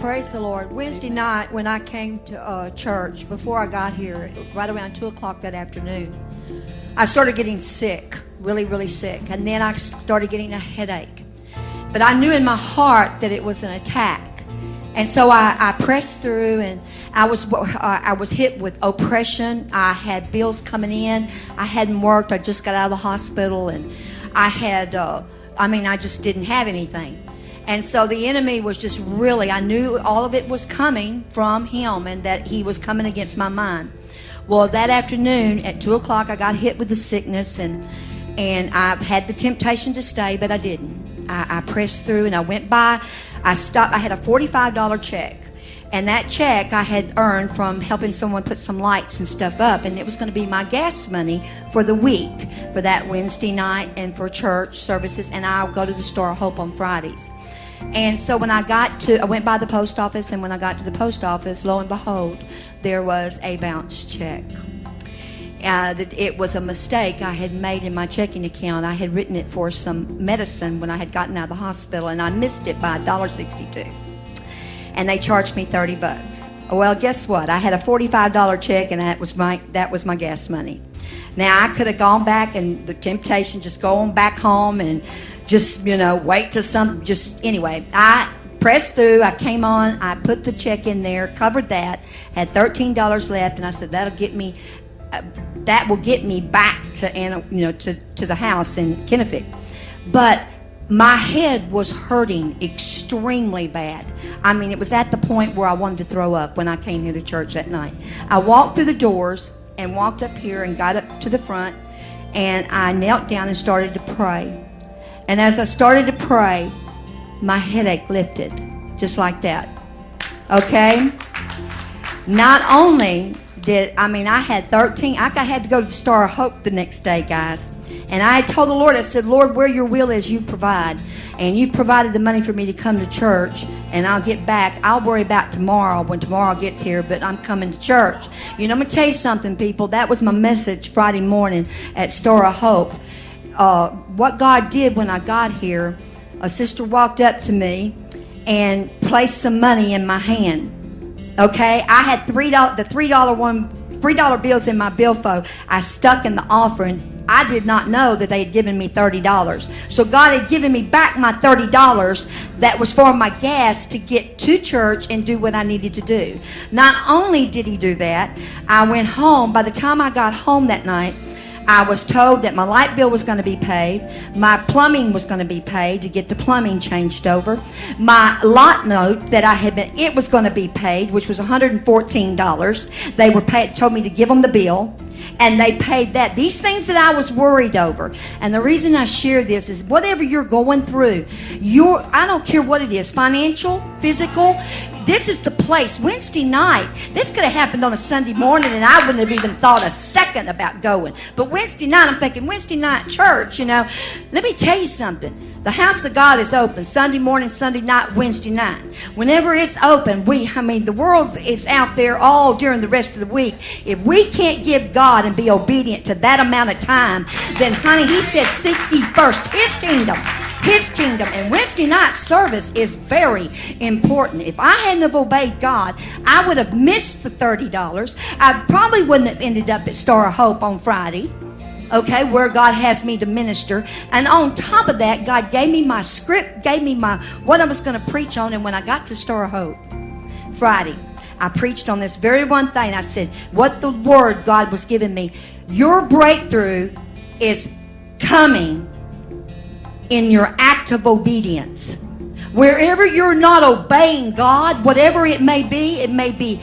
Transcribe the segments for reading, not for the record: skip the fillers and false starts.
Praise the Lord. Wednesday night when I came to church, before I got here, right around 2 o'clock that afternoon, I started getting sick, really, really sick. And then I started getting a headache. But I knew in my heart that it was an attack. And so I pressed through, and I was hit with oppression. I had bills coming in. I hadn't worked. I just got out of the hospital, and I just didn't have anything. And so the enemy was just really, I knew all of it was coming from him and that he was coming against my mind. Well, that afternoon at 2 o'clock, I got hit with the sickness, and I had the temptation to stay, but I didn't. I pressed through, and I went by. I stopped. I had a $45 check, and that check I had earned from helping someone put some lights and stuff up, and it was going to be my gas money for the week, for that Wednesday night and for church services, and I'll go to the Star of Hope on Fridays. And so when I went by the post office, and when I got to the post office, lo and behold, there was a bounce check. It was a mistake I had made in my checking account. I had written it for some medicine when I had gotten out of the hospital, and I missed it by $1.62. And they charged me $30. Well, guess what? I had a $45 check, and that was my gas money. Now, I could have gone back, and the temptation, just go on back home and just, wait till anyway, I pressed through. I came on. I put the check in there, covered that, had $13 left, and I said, that will get me back to the house in Kennefic. But my head was hurting extremely bad. I mean, it was at the point where I wanted to throw up when I came here to church that night. I walked through the doors and walked up here and got up to the front, and I knelt down and started to pray. And as I started to pray, my headache lifted, just like that. Okay? Not only I had 13, I had to go to the Star of Hope the next day, guys. And I told the Lord, I said, Lord, where your will is, you provide. And you've provided the money for me to come to church, and I'll get back. I'll worry about tomorrow when tomorrow gets here, but I'm coming to church. I'm going to tell you something, people. That was my message Friday morning at Star of Hope. What God did when I got here, a sister walked up to me and placed some money in my hand. Okay, I had the $3 bills in my billfold. I stuck in the offering. I did not know that they had given me $30. So God had given me back my $30 that was for my gas to get to church and do what I needed to do. Not only did he do that, I went home. By the time I got home that night, I was told that my light bill was going to be paid, my plumbing was going to be paid to get the plumbing changed over, my lot note that it was going to be paid, which was $114. They told me to give them the bill, and they paid that. These things that I was worried over. And the reason I share this is whatever you're going through, I don't care what it is, financial, physical, this is the place. Wednesday night, this could have happened on a Sunday morning, and I wouldn't have even thought a second about going. But Wednesday night, I'm thinking, Wednesday night church, Let me tell you something. The house of God is open Sunday morning, Sunday night, Wednesday night. Whenever it's open, the world is out there all during the rest of the week. If we can't give God and be obedient to that amount of time, then, honey, he said, seek ye first His kingdom. His kingdom. And Wednesday night service is very important. If I hadn't have obeyed God, I would have missed the $30. I probably wouldn't have ended up at Star of Hope on Friday, okay, where God has me to minister. And on top of that, God gave me my script, gave me what I was going to preach on. And when I got to Star of Hope Friday, I preached on this very one thing. I said, what the word God was giving me, your breakthrough is coming in your act of obedience. Wherever you're not obeying God, whatever it may be,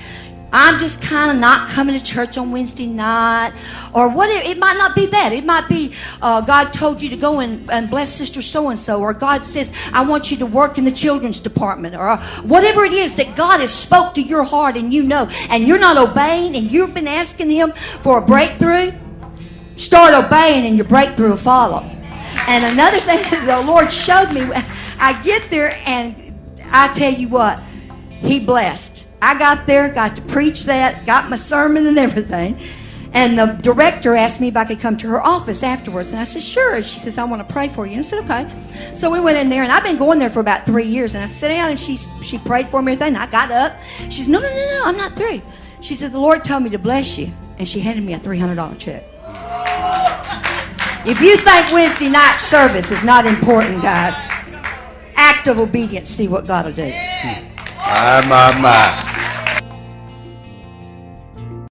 I'm just kind of not coming to church on Wednesday night, or whatever. It might not be that. It might be God told you to go and bless Sister so-and-so, or God says, I want you to work in the children's department, or whatever it is that God has spoke to your heart and and you're not obeying, and you've been asking Him for a breakthrough. Start obeying, and your breakthrough will follow. And another thing the Lord showed me, I get there, and I tell you what, He blessed. I got there, got to preach that, got my sermon and everything. And the director asked me if I could come to her office afterwards. And I said, sure. And she says, I want to pray for you. And I said, okay. So we went in there, and I've been going there for about 3 years. And I sat down, and she prayed for me and everything. And I got up. She said, no, I'm not through. She said, the Lord told me to bless you. And she handed me a $300 check. If you think Wednesday night service is not important, guys, act of obedience, see what God will do. My.